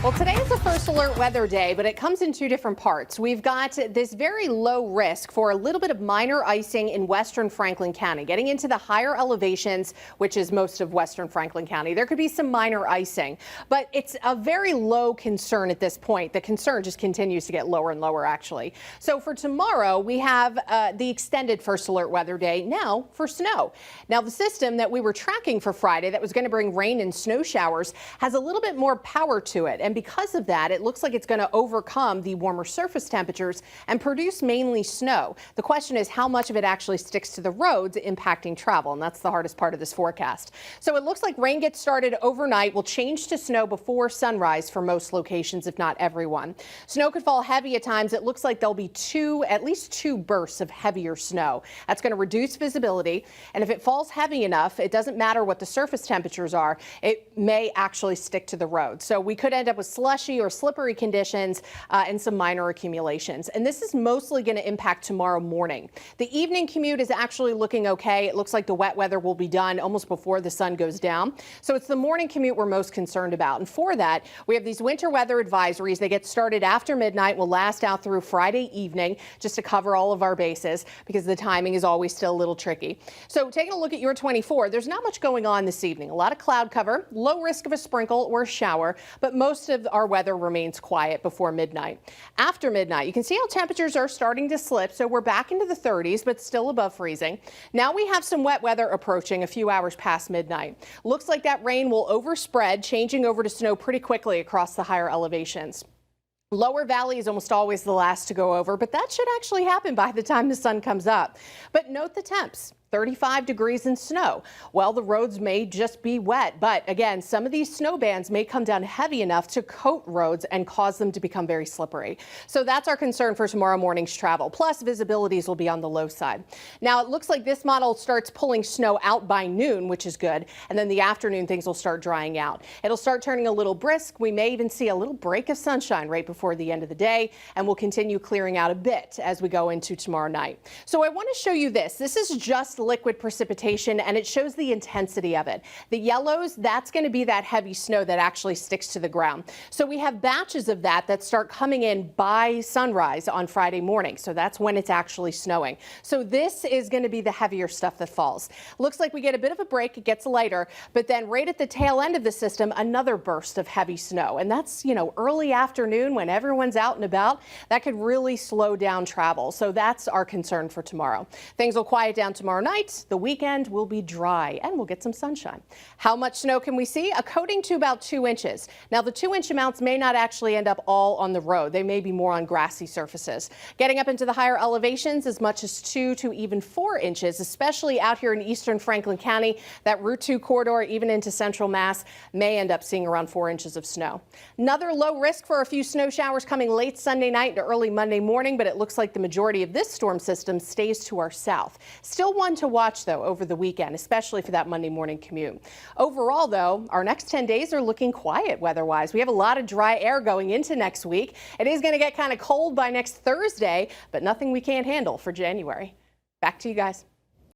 Well, today is the first alert weather day, but it comes in two different parts. We've got this very low risk for a little bit of minor icing in western Franklin County. Getting into the higher elevations, which is most of western Franklin County, there could be some minor icing, but it's a very low concern at this point. The concern just continues to get lower and lower, actually. So for tomorrow, we have the extended first alert weather day now for snow. Now, the system that we were tracking for Friday that was going to bring rain and snow showers has a little bit more power to it. And because of that, it looks like it's going to overcome the warmer surface temperatures and produce mainly snow. The question is how much of it actually sticks to the roads, impacting travel. And that's the hardest part of this forecast. So it looks like rain gets started overnight, will change to snow before sunrise for most locations, if not everyone. Snow could fall heavy at times. It looks like there'll be at least two bursts of heavier snow. That's going to reduce visibility. And if it falls heavy enough, it doesn't matter what the surface temperatures are, it may actually stick to the road. So we could end up with slushy or slippery conditions and some minor accumulations. And this is mostly going to impact tomorrow morning. The evening commute is actually looking okay. It looks like the wet weather will be done almost before the sun goes down. So it's the morning commute we're most concerned about. And for that, we have these winter weather advisories. They get started after midnight, will last out through Friday evening, just to cover all of our bases because the timing is always still a little tricky. So taking a look at your 24, there's not much going on this evening. A lot of cloud cover, low risk of a sprinkle or a shower, but most of our weather remains quiet before midnight. After midnight, you can see how temperatures are starting to slip, so we're back into the 30s, but still above freezing. Now we have some wet weather approaching a few hours past midnight. Looks like that rain will overspread, changing over to snow pretty quickly across the higher elevations. Lower Valley is almost always the last to go over, but that should actually happen by the time the sun comes up. But note the temps. 35 degrees and snow. Well, the roads may just be wet, but again, some of these snow bands may come down heavy enough to coat roads and cause them to become very slippery. So that's our concern for tomorrow morning's travel. Plus, visibilities will be on the low side. Now, it looks like this model starts pulling snow out by noon, which is good. And then the afternoon, things will start drying out. It'll start turning a little brisk. We may even see a little break of sunshine right before the end of the day, and we'll continue clearing out a bit as we go into tomorrow night. So I want to show you this. This is just liquid precipitation, and it shows the intensity of it. The yellows, that's going to be that heavy snow that actually sticks to the ground. So we have batches of that start coming in by sunrise on Friday morning. So that's when it's actually snowing. So this is going to be the heavier stuff that falls. Looks like we get a bit of a break. It gets lighter, but then right at the tail end of the system, another burst of heavy snow. And that's, early afternoon when everyone's out and about. That could really slow down travel. So that's our concern for tomorrow. Things will quiet down tomorrow night. The weekend will be dry and we'll get some sunshine. How much snow can we see? A coating to about 2 inches. Now, the 2-inch amounts may not actually end up all on the road. They may be more on grassy surfaces. Getting up into the higher elevations, as much as 2 to even 4 inches, especially out here in eastern Franklin County. That Route 2 corridor, even into central Mass, may end up seeing around 4 inches of snow. Another low risk for a few snow showers coming late Sunday night to early Monday morning, but it looks like the majority of this storm system stays to our south. Still one to watch, though, over the weekend, especially for that Monday morning commute. Overall, though, our next 10 days are looking quiet weather-wise. We have a lot of dry air going into next week. It is going to get kind of cold by next Thursday, but nothing we can't handle for January. Back to you guys.